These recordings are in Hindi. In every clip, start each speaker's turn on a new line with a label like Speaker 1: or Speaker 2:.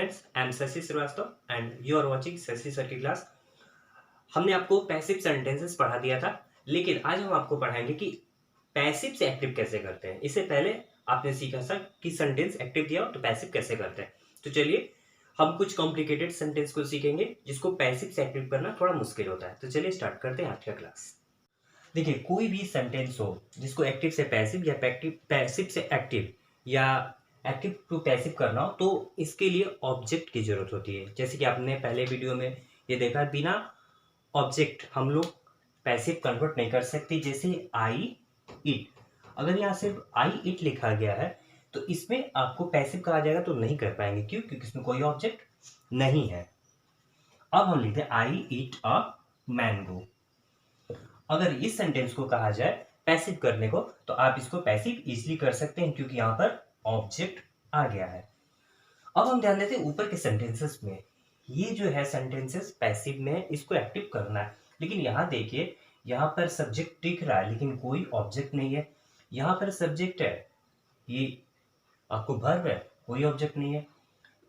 Speaker 1: Friends, I am Shashi Srivastava and you are watching Shashi sir की क्लास। हमने आपको पैसिव सेंटेंसेस पढ़ा दिया था, लेकिन आज हम आपको पढ़ाएंगे कि पैसिव से एक्टिव कैसे करते हैं। इससे पहले आपने सीखा था कि सेंटेंस एक्टिव दिया हो तो पैसिव कैसे करते हैं। तो चलिए हम कुछ कॉम्प्लिकेटेड सेंटेंस को सीखेंगे जिसको पैसिव से एक्टिव करना थोड़ा मुश्किल होता है। तो चलिए स्टार्ट करते हैं आज का क्लास। देखिए, कोई भी सेंटेंस हो जिसको एक्टिव से पैसिव या पैसिव से एक्टिव या एक्टिव टू पैसिव करना हो तो इसके लिए ऑब्जेक्ट की जरूरत होती है। जैसे कि आपने पहले वीडियो में ये देखा, बिना ऑब्जेक्ट हम लोग पैसिव कन्वर्ट नहीं कर सकते। जैसे आई इट, अगर यहाँ सिर्फ आई इट लिखा गया है तो इसमें आपको पैसिव कहा जाएगा तो नहीं कर पाएंगे। क्यों? क्योंकि इसमें कोई ऑब्जेक्ट नहीं है। अब हम लिखते हैं आई ईट अ मैंगो। अगर इस सेंटेंस को कहा जाए पैसिव करने को तो आप इसको पैसिव इजीली कर सकते हैं क्योंकि यहाँ पर ऑब्जेक्ट आ गया है। अब हम ध्यान देते हैं ऊपर के सेंटेंसेस में। ये जो है सेंटेंसेस पैसिव में, इसको एक्टिव करना है। लेकिन यहाँ देखिए, यहाँ पर सब्जेक्ट दिख रहा है लेकिन कोई ऑब्जेक्ट नहीं है। यहाँ पर सब्जेक्ट है, ये आपको वर्ब है, कोई ऑब्जेक्ट नहीं है।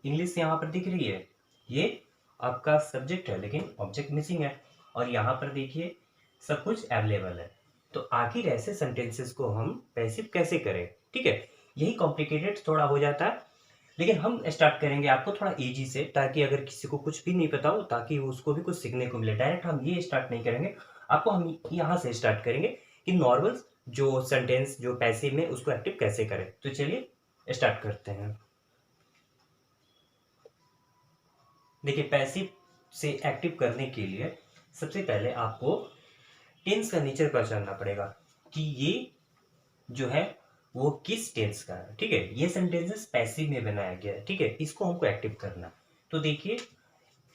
Speaker 1: इंग्लिश यहाँ पर दिख रही है, ये आपका सब्जेक्ट है लेकिन ऑब्जेक्ट मिसिंग है। और यहाँ पर देखिए सब कुछ अवेलेबल है। तो आखिर ऐसे सेंटेंसेस को हम पैसिव कैसे करें? ठीक है, यही कॉम्प्लिकेटेड थोड़ा हो जाता है, लेकिन हम स्टार्ट करेंगे आपको थोड़ा इजी से, ताकि अगर किसी को कुछ भी नहीं पता हो ताकि उसको भी कुछ सीखने को मिले। डायरेक्ट हम ये स्टार्ट नहीं करेंगे, आपको हम यहाँ से स्टार्ट करेंगे कि नॉर्मल जो सेंटेंस जो पैसिव में उसको एक्टिव कैसे करें। तो चलिए स्टार्ट करते हैं। देखिए, पैसिव से एक्टिव करने के लिए सबसे पहले आपको टेंस का नेचर पहचानना पड़ेगा कि ये जो है वो किस टेंस का है। ठीक है, ये सेंटेंसेस पैसिव में बनाया गया है। ठीक है, इसको हमको एक्टिव करना। तो देखिए,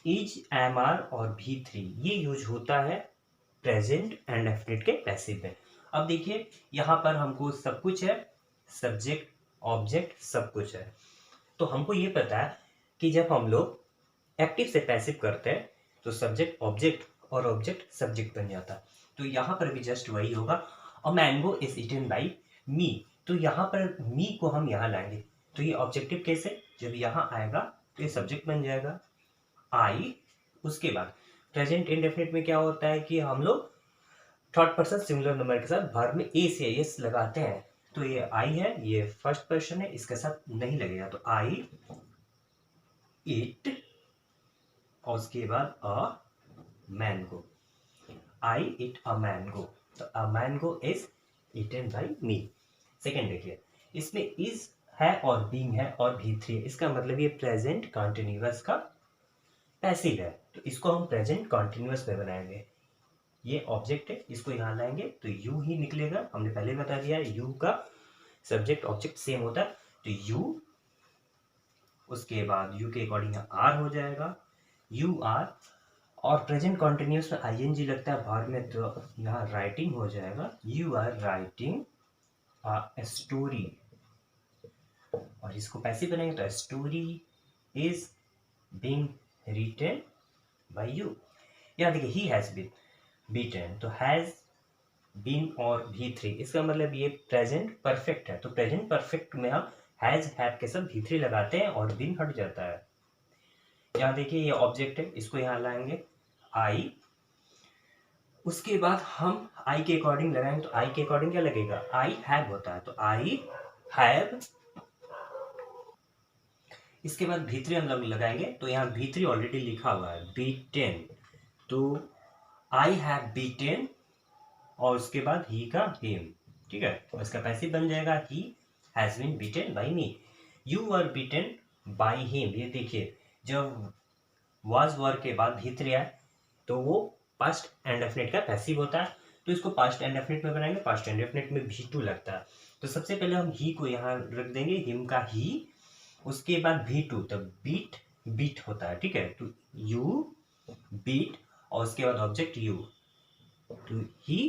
Speaker 1: इज, एम, आर और भी थ्री ये यूज होता है प्रेजेंट एंड डेफिनेट के पैसिव में। अब देखिए, यहाँ पर हमको सब कुछ है, सब्जेक्ट ऑब्जेक्ट सब कुछ है। तो हमको ये पता है कि जब हम लोग एक्टिव से पैसिव करते हैं तो सब्जेक्ट ऑब्जेक्ट और ऑब्जेक्ट सब्जेक्ट बन जाता है। तो यहाँ पर भी जस्ट वही होगा। A mango is eaten by me, तो यहाँ पर मी को हम यहाँ लाएंगे तो ये ऑब्जेक्टिव कैसे, जब यहाँ आएगा तो ये सब्जेक्ट बन जाएगा आई। उसके बाद प्रेजेंट इंडेफिनिट में क्या होता है कि हम लोग थर्ड पर्सन सिंगुलर नंबर के साथ वर्ब में ए से एस लगाते हैं। तो ये आई है, ये फर्स्ट पर्सन है, इसके साथ नहीं लगेगा। तो आई इट और उसके बाद a mango, I eat a mango. तो a mango is eaten by me. Second देखिए, इसमें इज है और बीइंग है और भी थ्री है। इसका मतलब ये प्रेजेंट कॉन्टिन्यूअस का पैसिव है, तो इसको हम प्रेजेंट कॉन्टिन्यूअस में बनाएंगे। ये ऑब्जेक्ट है, इसको यहाँ लाएंगे तो यू ही निकलेगा। हमने पहले बता दिया यू का सब्जेक्ट ऑब्जेक्ट सेम होता है। तो यू, उसके बाद यू के अकॉर्डिंग आर हो जाएगा, यू आर। और प्रेजेंट कॉन्टिन्यूअस में आईएनजी लगता है भार में, तो यहाँ राइटिंग हो जाएगा, you are writing a story. और इसको पैसिव बनाएंगे तो story is being written by you. यहाँ देखिए, ही हैज बीन बीटन, तो हैज बीन और भी थ्री, इसका मतलब ये प्रेजेंट परफेक्ट है। तो प्रेजेंट परफेक्ट में हम हैज हैव के साथ भी थ्री लगाते हैं और बीन हट जाता है। यहाँ देखिए, ये ऑब्जेक्ट है, इसको यहाँ लाएंगे आई। उसके बाद हम आई के अकॉर्डिंग लगाएंगे तो आई के अकॉर्डिंग क्या लगेगा, आई हैव होता है। तो आई हैव, इसके बाद भी3 हम लोग लगाएंगे तो यहाँ भी3 ऑलरेडी लिखा हुआ है, बीटेन। तो आई हैव बीटेन और उसके बाद ही का हिम। ठीक है, तो इसका पैसिव बन जाएगा he has been beaten by me. You are beaten by him. ये देखिए, जब वाज वर के बाद भी3 आए तो वो पास्ट एंड डेफिनेट का पैसिव होता है। तो इसको पास्ट एंड डेफिनेट में बनाएंगे, पास्ट एंड डेफिनेट में भी2 लगता है। तो सबसे पहले हम ही को यहाँ रख देंगे, हिम का ही, उसके बाद भी2, तब बीट बीट होता है। ठीक है, तो यू बीट और उसके बाद ऑब्जेक्ट यू, तो ही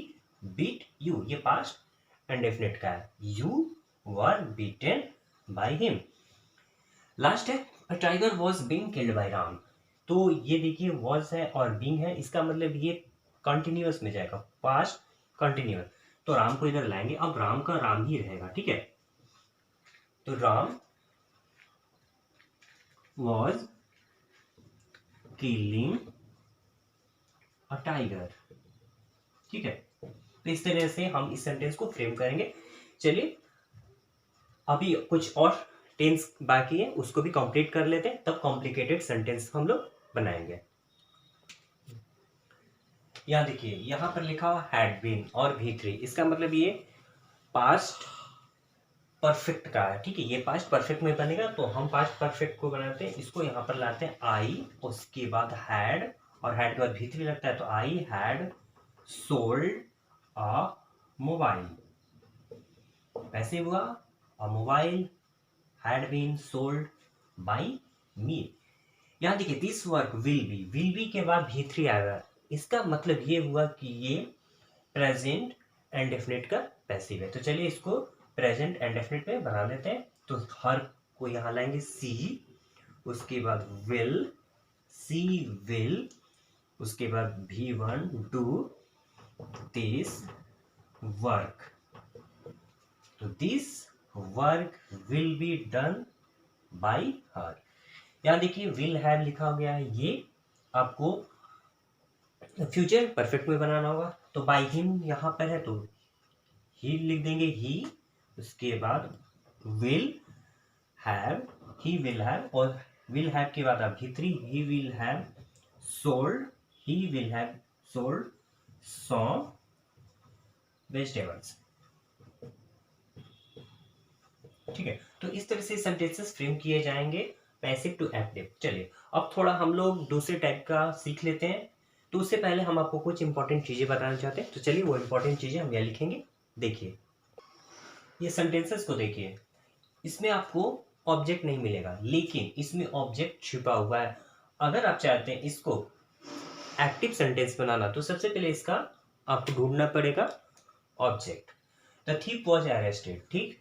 Speaker 1: बीट यू, ये पास्ट एंड डेफिनेट का है। You were beaten by him. Last है, a tiger was being killed by Ram. तो ये देखिए, वॉज है और बीइंग है, इसका मतलब ये कंटिन्यूअस में जाएगा, पास्ट कंटिन्यूअस। तो राम को इधर लाएंगे, अब राम का राम ही रहेगा। ठीक है, तो Ram was killing a tiger। ठीक है, तो इस तरह से हम इस सेंटेंस को फ्रेम करेंगे। चलिए अभी कुछ और टेंस बाकी है, उसको भी कंप्लीट कर लेते हैं, तब कॉम्प्लिकेटेड सेंटेंस हम लोग बनाएंगे। यहाँ देखिए, यहाँ पर लिखा हुआ हैड बीन और V3, इसका मतलब ये पास्ट परफेक्ट का है। ठीक है, ये पास्ट परफेक्ट में बनेगा, तो हम पास्ट परफेक्ट को बनाते हैं, इसको यहाँ पर लाते हैं आई, उसके बाद हैड, और हैड के बाद V3 लगता है, तो I had sold a mobile. ऐसे हुआ a mobile had been sold by me. यहाँ देखिए, दिस वर्क विल बी के बाद V3 आएगा, इसका मतलब ये हुआ कि ये प्रेजेंट एंड डेफिनेट का पैसिव है। तो चलिए इसको प्रेजेंट एंड डेफिनेट में बना लेते हैं। तो हर को यहाँ लाएंगे सी, उसके बाद विल, सी विल, उसके बाद V1 डू दिस वर्क, तो this work will be done by her. यहाँ देखिए विल हैव लिखा गया है, ये आपको फ्यूचर परफेक्ट में बनाना होगा। तो बाई हिम यहाँ पर है, तो ही लिख देंगे ही, उसके बाद will have, he will have, और विल हैव के बाद आप V3, he will have sold, he will have sold some vegetables. ठीक है, तो इस तरह से सेंटेंसेस फ्रेम किए जाएंगे पैसिव टू एक्टिव। चलिए अब थोड़ा हम लोग दूसरे टाइप का सीख लेते हैं, तो उससे पहले हम आपको कुछ इंपॉर्टेंट चीजें बताना चाहते हैं। तो चलिए वो इंपॉर्टेंट चीजें हम यहाँ लिखेंगे। देखिए ये सेंटेंसेस को देखिए, इसमें आपको ऑब्जेक्ट नहीं मिलेगा, लेकिन इसमें ऑब्जेक्ट छिपा हुआ है। अगर आप चाहते हैं इसको एक्टिव सेंटेंस बनाना, तो सबसे पहले इसका आपको ढूंढना पड़ेगा object. The thief was arrested. ठीक,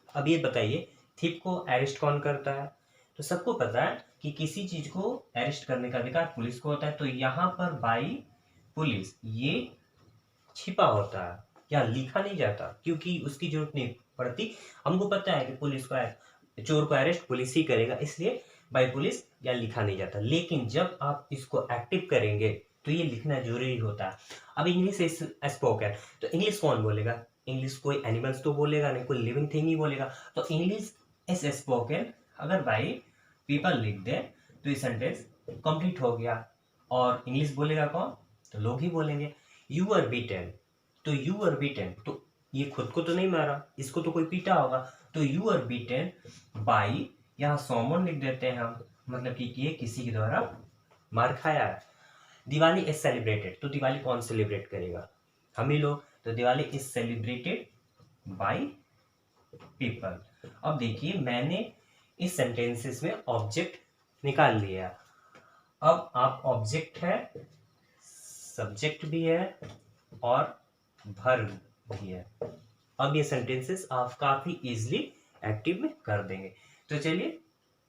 Speaker 1: अब ये बताइए थीफ को अरेस्ट कौन करता है? तो सबको पता है कि किसी चीज को अरेस्ट करने का अधिकार पुलिस को होता है। तो यहाँ पर बाई पुलिस ये छिपा होता है, या लिखा नहीं जाता, क्योंकि उसकी जरूरत नहीं पड़ती। हमको पता है कि पुलिस को, चोर को अरेस्ट पुलिस ही करेगा, इसलिए बाई पुलिस या लिखा नहीं जाता। लेकिन जब आप इसको एक्टिव करेंगे तो ये लिखना जरूरी होता है। अब इंग्लिश इज स्पोकन, तो इंग्लिश कौन बोलेगा? इंग्लिश कोई एनिमल्स तो बोलेगा नहीं, कोई लिविंग थिंग ही बोलेगा। तो इंग्लिश इज स्पोकन अगर बाई पीपल लिख दे तो ये सेंटेंस कंप्लीट हो गया। और इंग्लिश बोलेगा कौन? तो लोग ही बोलेंगे। यू आर बीटन, तो यू आर बीटन, तो ये खुद को तो नहीं मारा, इसको तो कोई पीटा होगा। तो यू आर बीटन बाई, यहाँ सोमन लिख देते हैं हम, मतलब कि ये किसी के द्वारा मार खाया है। दिवाली इज सेलिब्रेटेड, तो दिवाली कौन सेलिब्रेट करेगा? हम ही लोग। तो Diwali is celebrated by people. अब देखिए मैंने इस सेंटेंसेस में ऑब्जेक्ट निकाल लिया। अब आप ऑब्जेक्ट है, सब्जेक्ट भी है और वर्ब भी है। अब ये सेंटेंसेस आप काफी इजीली एक्टिव में कर देंगे। तो चलिए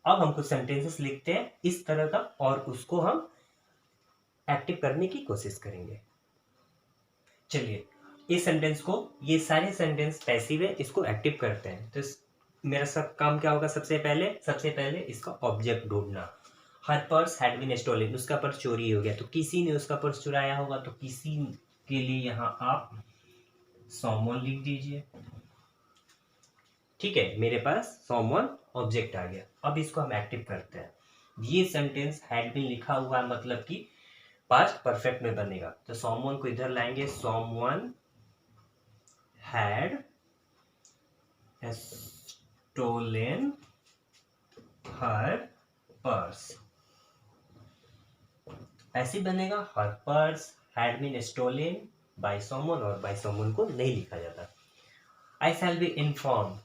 Speaker 1: अब हम कुछ सेंटेंसेस लिखते हैं इस तरह का, और उसको हम एक्टिव करने की कोशिश करेंगे। चलिए इस सेंटेंस को, ये सारे सेंटेंस पैसिव है, इसको एक्टिव करते हैं। तो मेरा सब काम क्या होगा? सबसे पहले इसका ऑब्जेक्ट ढूंढना। Her purse had been stolen, उसका पर्स चोरी हो गया, तो किसी ने उसका पर्स चुराया होगा। तो किसी के लिए यहाँ आप someone लिख दीजिए। ठीक है, मेरे पास someone ऑब्जेक्ट आ गया। अब इसको हम एक्टिव करते हैं। ये सेंटेंस हैड बीन लिखा हुआ है, मतलब कि पास्ट परफेक्ट में बनेगा। तो someone को इधर लाएंगे, someone had stolen her purse, ऐसे बनेगा। Her purse had been stolen by someone, और बाय someone को नहीं लिखा जाता। आई शैल बी इन्फॉर्म,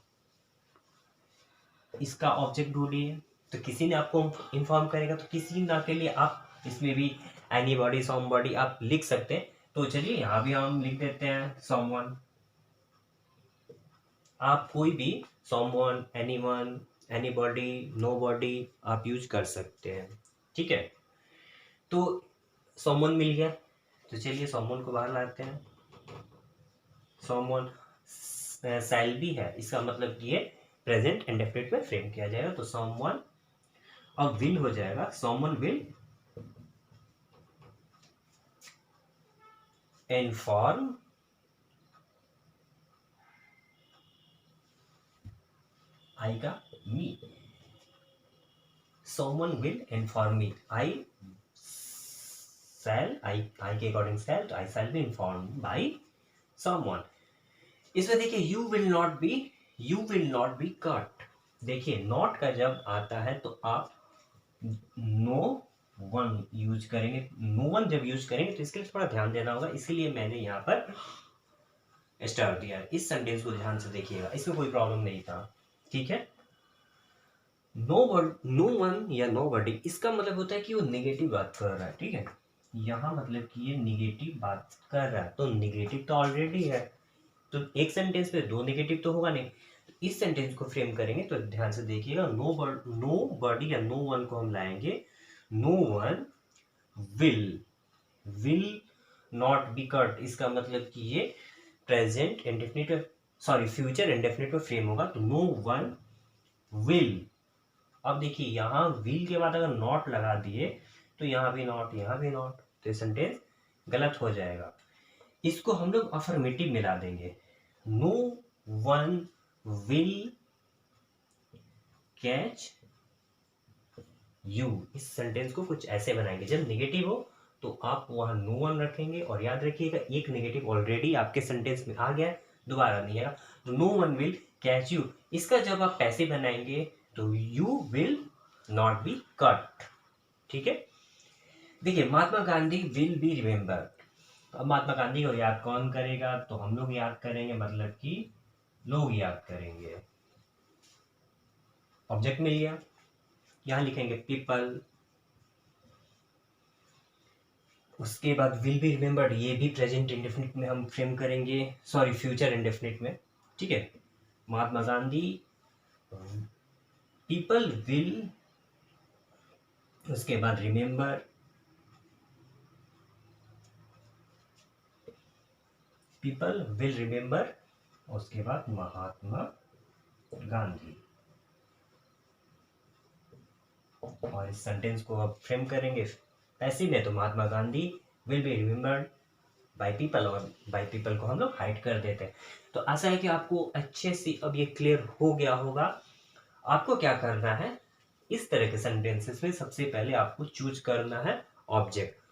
Speaker 1: इसका ऑब्जेक्ट ढूंढिए। तो किसी ने आपको इन्फॉर्म करेगा, तो किसी ना के लिए आप इसमें भी एनीबॉडी समबॉडी आप लिख सकते हैं। तो चलिए यहाँ भी हम लिख देते हैं समवन। आप कोई भी समवन, एनीवन, एनीबॉडी, नोबॉडी आप यूज कर सकते हैं। ठीक है, तो समवन मिल गया। तो चलिए समवन को बाहर लाते हैं। समवन शैल भी है, इसका मतलब ये प्रेजेंट इंडेफिनिट में फ्रेम किया जाएगा। तो समवन अब विल हो जाएगा someone will inform आई का me, someone will inform me, I के अकॉर्डिंग shall, तो I shall be informed by someone। इसमें देखिए you will not be cut। देखिए नॉट का जब आता है तो आप नो वन यूज करेंगे, नो वन जब यूज करेंगे तो इसके लिए थोड़ा ध्यान देना होगा, इसीलिए मैंने यहाँ पर स्टार दिया है। इस सेंटेंस को ध्यान से देखिएगा, इसमें कोई प्रॉब्लम नहीं था, ठीक है। नो वन या नो बडी, इसका मतलब होता है कि वो नेगेटिव बात कर रहा है, ठीक है। यहाँ मतलब कि ये नेगेटिव बात कर रहा है, तो नेगेटिव तो ऑलरेडी है, तो एक सेंटेंस पे दो नेगेटिव तो होगा नहीं। इस सेंटेंस को फ्रेम करेंगे तो ध्यान से देखिएगा, नो बडी या नो वन को हम लाएंगे, no one will not be cut. इसका मतलब कि ये प्रेजेंट इंडेफिनिट फ्यूचर इंडेफिनिट में फ्रेम होगा, तो नो वन विल। अब देखिए यहाँ विल के बाद अगर नॉट लगा दिए तो यहाँ भी नॉट, यहाँ भी नॉट, तो सेंटेंस गलत हो जाएगा। इसको हम लोग अफर्मेटिव मिला देंगे, no one will catch you. इस सेंटेंस को कुछ ऐसे बनाएंगे, जब नेगेटिव हो तो आप वहां नो वन रखेंगे, और याद रखिएगा एक नेगेटिव ऑलरेडी आपके सेंटेंस में आ गया है, दोबारा नहीं आएगा, तो no one will catch you. इसका जब आप पैसे बनाएंगे तो you will not be cut, ठीक है। देखिए Mahatma Gandhi will be remembered. अब महात्मा गांधी को याद कौन करेगा, तो हम लोग याद करेंगे, मतलब कि लोग याद करेंगे। ऑब्जेक्ट मिल गया, यहां लिखेंगे पीपल, उसके बाद विल बी रिमेम्बर्ड, ये भी प्रेजेंट इंडेफिनिट में हम फ्रेम करेंगे, फ्यूचर इंडेफिनिट में, ठीक है। महात्मा गांधी, पीपल विल, उसके बाद रिमेम्बर, पीपल विल रिमेम्बर, उसके बाद महात्मा गांधी। और इस सेंटेंस को अब फ्रेम करेंगे पैसिव में, तो Mahatma Gandhi will be remembered by people, और बाय पीपल को हम लोग हाइड कर देते हैं। तो आशा है कि आपको अच्छे से अब ये क्लियर हो गया होगा। आपको क्या करना है, इस तरह के सेंटेंसेस में सबसे पहले आपको चूज करना है ऑब्जेक्ट।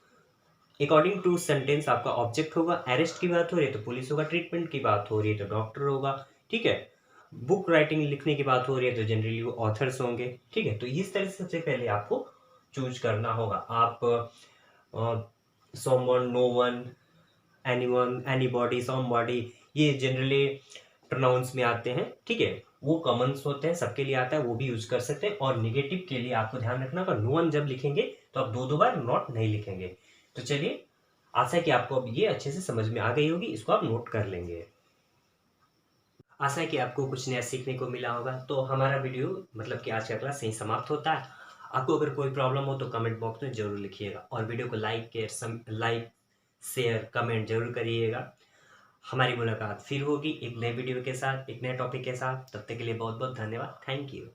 Speaker 1: अकॉर्डिंग टू सेंटेंस आपका ऑब्जेक्ट होगा, अरेस्ट की बात हो रही है तो पुलिस होगा, ट्रीटमेंट की बात हो रही है तो डॉक्टर होगा, ठीक है। बुक राइटिंग लिखने की बात हो रही है तो जनरली वो ऑथर्स होंगे, ठीक है। तो इस तरह से सबसे पहले आपको चूज करना होगा। आप someone, no one, anyone, anybody, somebody, ये जनरली प्रोनाउंस में आते हैं, ठीक है। वो कॉमन्स होते हैं, सबके लिए आता है, वो भी यूज कर सकते हैं। और निगेटिव के लिए आपको ध्यान रखना होगा, नो वन जब लिखेंगे तो आप दो बार नॉट नहीं लिखेंगे। तो चलिए, आशा है कि आपको अब ये अच्छे से समझ में आ गई होगी, इसको आप नोट कर लेंगे। आशा है कि आपको कुछ नया सीखने को मिला होगा। तो हमारा वीडियो मतलब कि आज का क्लास यहीं समाप्त होता है। आपको अगर कोई प्रॉब्लम हो तो कमेंट बॉक्स में जरूर लिखिएगा, और वीडियो को लाइक शेयर कमेंट जरूर करिएगा। हमारी मुलाकात फिर होगी एक नए वीडियो के साथ, एक नए टॉपिक के साथ। तब तक के लिए बहुत बहुत धन्यवाद। Thank you.